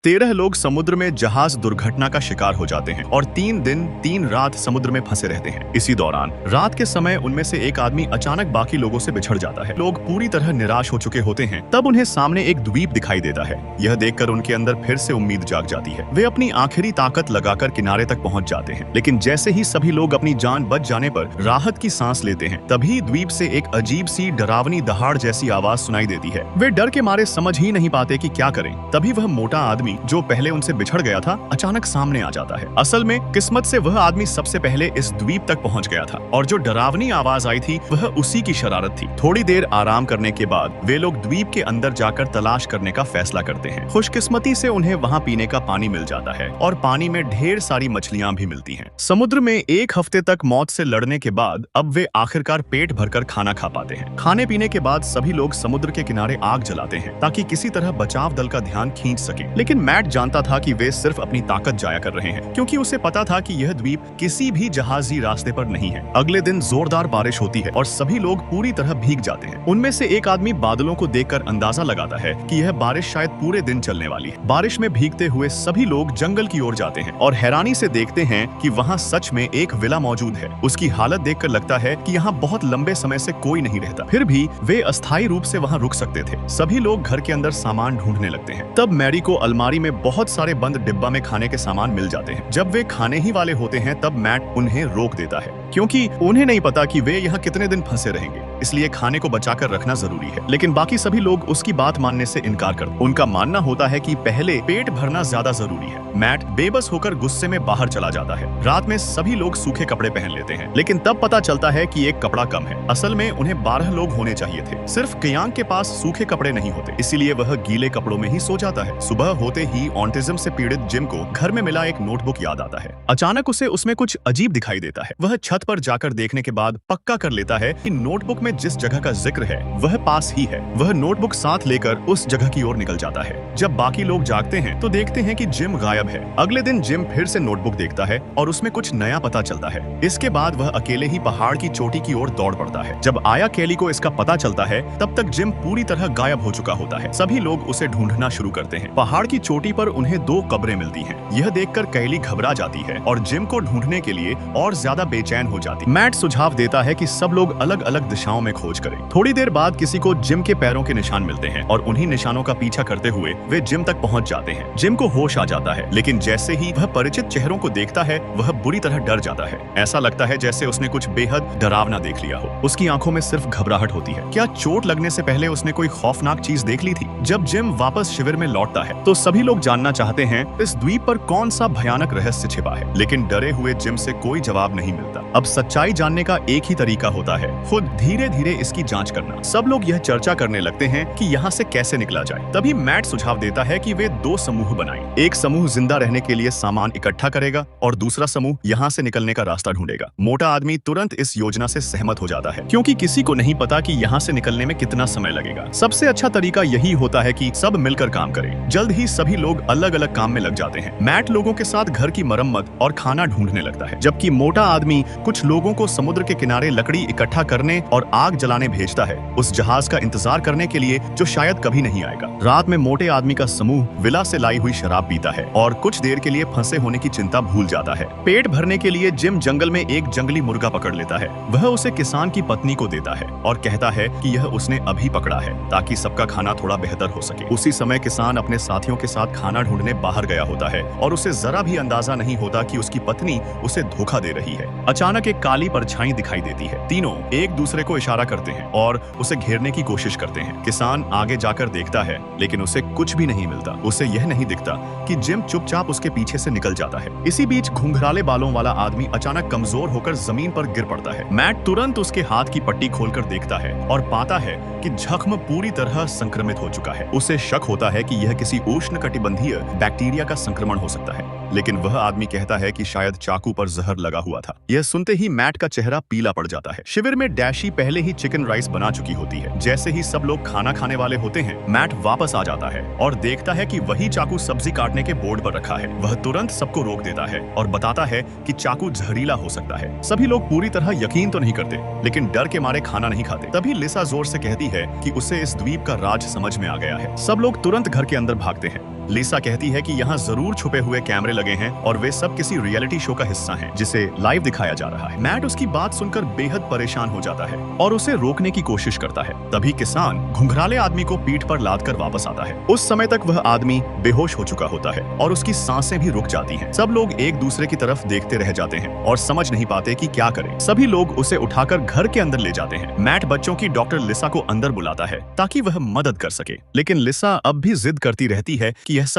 13 लोग समुद्र में जहाज दुर्घटना का शिकार हो जाते हैं और 3 दिन 3 रात समुद्र में फंसे रहते हैं। इसी दौरान रात के समय उनमें से एक आदमी अचानक बाकी लोगों से बिछड़ जाता है। लोग पूरी तरह निराश हो चुके होते हैं। तब उन्हें सामने एक द्वीप दिखाई देता है। यह देखकर उनके अंदर फिर से उम्मीद जाग जाती है। वे अपनी आखिरी ताकत लगाकर किनारे तक पहुंच जाते हैं, लेकिन जैसे ही सभी लोग अपनी जान बच जाने पर राहत की सांस लेते हैं, तभी द्वीप से एक अजीब सी डरावनी दहाड़ जैसी आवाज सुनाई देती है। वे डर के मारे समझ ही नहीं पाते कि क्या करें। तभी वह मोटा आदमी जो पहले उनसे बिछड़ गया था अचानक सामने आ जाता है। असल में किस्मत से वह आदमी सबसे पहले इस द्वीप तक पहुंच गया था और जो डरावनी आवाज आई थी वह उसी की शरारत थी। थोड़ी देर आराम करने के बाद वे लोग द्वीप के अंदर जाकर तलाश करने का फैसला करते हैं। खुशकिस्मती से उन्हें वहां पीने का पानी मिल जाता है और पानी में ढेर सारी मछलियां भी मिलती हैं। समुद्र में एक हफ्ते तक मौत से लड़ने के बाद अब वे आखिरकार पेट भरकर खाना खा पाते हैं। खाने पीने के बाद सभी लोग समुद्र के किनारे आग जलाते हैं ताकि किसी तरह बचाव दल का ध्यान खींच सके। लेकिन मैट जानता था कि वे सिर्फ अपनी ताकत जाया कर रहे हैं, क्योंकि उसे पता था कि यह द्वीप किसी भी जहाजी रास्ते पर नहीं है। अगले दिन जोरदार बारिश होती है और सभी लोग पूरी तरह भीग जाते हैं। उनमें से एक आदमी बादलों को देखकर अंदाजा लगाता है कि यह बारिश शायद पूरे दिन चलने वाली है। बारिश में भीगते हुए सभी लोग जंगल की ओर जाते हैं और हैरानी से देखते हैं कि वहाँ सच में एक विला मौजूद है। उसकी हालत देखकर लगता है कि यहाँ बहुत लंबे समय से कोई नहीं रहता, फिर भी वे अस्थायी रूप से वहाँ रुक सकते थे। सभी लोग घर के अंदर सामान ढूंढने लगते हैं। तब मैरी को अलमारी में बहुत सारे बंद डिब्बा में खाने के सामान मिल जाते हैं। जब वे खाने ही वाले होते हैं तब मैट उन्हें रोक देता है, क्योंकि उन्हें नहीं पता कि वे यहाँ कितने दिन फंसे रहेंगे, इसलिए खाने को बचाकर रखना जरूरी है। लेकिन बाकी सभी लोग उसकी बात मानने से इनकार करते। उनका मानना होता है कि पहले पेट भरना ज्यादा जरूरी है। मैट बेबस होकर गुस्से में बाहर चला जाता है। रात में सभी लोग सूखे कपड़े पहन लेते हैं, लेकिन तब पता चलता है कि एक कपड़ा कम है। असल में उन्हें 12 लोग होने चाहिए थे। सिर्फ कियांग के पास सूखे कपड़े नहीं होते, इसीलिए वह गीले कपड़ों में ही सो जाता है। सुबह होते ही ऑटिज्म से पीड़ित जिम को घर में मिला एक नोटबुक याद आता है। अचानक उसे उसमें कुछ अजीब दिखाई देता है। वह छत पर जाकर देखने के बाद पक्का कर लेता है कि नोटबुक में जिस जगह का जिक्र है वह पास ही है। वह नोटबुक साथ लेकर उस जगह की ओर निकल जाता है। जब बाकी लोग जागते हैं तो देखते हैं कि जिम गायब है। अगले दिन जिम फिर से नोटबुक देखता है और उसमें कुछ नया पता चलता है। इसके बाद वह अकेले ही पहाड़ की चोटी की ओर दौड़ पड़ता है। जब आया केली को इसका पता चलता है तब तक जिम पूरी तरह गायब हो चुका होता है। सभी लोग उसे ढूंढना शुरू करते हैं। पहाड़ की चोटी पर उन्हें 2 कब्रें मिलती हैं। यह देखकर कैली घबरा जाती है और जिम को ढूंढने के लिए और ज्यादा बेचैन हो जाती है। मैट सुझाव देता है कि सब लोग अलग अलग दिशाओं में खोज करें। थोड़ी देर बाद किसी को जिम के पैरों के निशान मिलते हैं और उन्हीं निशानों का पीछा करते हुए वे जिम तक पहुंच जाते हैं। जिम को होश आ जाता है, लेकिन जैसे ही वह परिचित चेहरों को देखता है वह बुरी तरह डर जाता है। ऐसा लगता है जैसे उसने कुछ बेहद डरावना देख लिया हो। उसकी आंखों में सिर्फ घबराहट होती है। क्या चोट लगने से पहले उसने कोई खौफनाक चीज देख ली थी? जब जिम वापस शिविर में लौटता है तो सभी लोग जानना चाहते हैं इस द्वीप पर कौन सा भयानक रहस्य छिपा है, लेकिन डरे हुए जिम से कोई जवाब नहीं मिलता। अब सच्चाई जानने का एक ही तरीका होता है, खुद धीरे धीरे इसकी जांच करना। सब लोग यह चर्चा करने लगते हैं कि यहाँ से कैसे निकला जाए। तभी मैट सुझाव देता है कि वे 2 समूह बनाएं। एक समूह जिंदा रहने के लिए सामान इकट्ठा करेगा और दूसरा समूह यहाँ से निकलने का रास्ता ढूंढेगा। मोटा आदमी तुरंत इस योजना से सहमत हो जाता है, क्योंकि किसी को नहीं पता कि यहाँ से निकलने में कितना समय लगेगा। सबसे अच्छा तरीका यही होता है कि सब मिलकर काम करें। जल्द ही सभी लोग अलग अलग काम में लग जाते हैं। मैट लोगों के साथ घर की मरम्मत और खाना ढूंढने लगता है, जबकि मोटा आदमी कुछ लोगों को समुद्र के किनारे लकड़ी इकट्ठा करने और आग जलाने भेजता है, उस जहाज का इंतजार करने के लिए जो शायद कभी नहीं आएगा। रात में मोटे आदमी का समूह विला से लाई हुई शराब पीता है और कुछ देर के लिए फंसे होने की चिंता भूल जाता है। पेट भरने के लिए जिम जंगल में एक जंगली मुर्गा पकड़ लेता है। वह उसे किसान की पत्नी को देता है और कहता है कि यह उसने अभी पकड़ा है ताकि सबका खाना थोड़ा बेहतर हो सके। उसी समय किसान अपने साथियों के साथ खाना ढूंढने बाहर गया होता है और उसे जरा भी अंदाजा नहीं होता कि उसकी पत्नी उसे धोखा दे रही है। अचानक एक काली परछाई दिखाई देती है। तीनों एक दूसरे को इशारा करते हैं और उसे घेरने की कोशिश करते हैं। किसान आगे जाकर देखता है, लेकिन उसे कुछ भी नहीं मिलता। उसे यह नहीं दिखता कि जिम चुपचाप उसके पीछे से निकल जाता है। इसी बीच घुंघराले बालों वाला आदमी अचानक कमजोर होकर जमीन पर गिर पड़ता है। मैट तुरंत उसके हाथ की पट्टी खोलकर देखता है और पाता है कि जख्म पूरी तरह संक्रमित हो चुका है। उसे शक होता है कि यह किसी उष्णकटिबंधीय बैक्टीरिया का संक्रमण हो सकता है, लेकिन वह आदमी कहता है कि शायद चाकू पर जहर लगा हुआ था। यह सुनते ही मैट का चेहरा पीला पड़ जाता है। शिविर में डैशी पहले ही चिकन राइस बना चुकी होती है। जैसे ही सब लोग खाना खाने वाले होते हैं, मैट वापस आ जाता है और देखता है कि वही चाकू सब्जी काटने के बोर्ड पर रखा है। वह तुरंत सबको रोक देता है और बताता है कि चाकू जहरीला हो सकता है। सभी लोग पूरी तरह यकीन तो नहीं करते, लेकिन डर के मारे खाना नहीं खाते। तभी लिसा जोर से कहती है कि उसे इस द्वीप का राज समझ में आ गया है। सब लोग तुरंत घर के अंदर भागते हैं। लिसा कहती है कि यहाँ जरूर छुपे हुए कैमरे लगे हैं और वे सब किसी रियलिटी शो का हिस्सा हैं, जिसे लाइव दिखाया जा रहा है। मैट उसकी बात सुनकर बेहद परेशान हो जाता है और उसे रोकने की कोशिश करता है। तभी किसान घुंघराले आदमी को पीठ पर लादकर वापस आता है। उस समय तक वह आदमी बेहोश हो चुका होता है और उसकी सांसें भी रुक जाती हैं। सब लोग एक दूसरे की तरफ देखते रह जाते हैं और समझ नहीं पाते कि क्या करें। सभी लोग उसे उठाकर घर के अंदर ले जाते हैं। मैट बच्चों की डॉक्टर लिसा को अंदर बुलाता है ताकि वह मदद कर सके, लेकिन लिसा अब भी जिद करती रहती है कि यह सब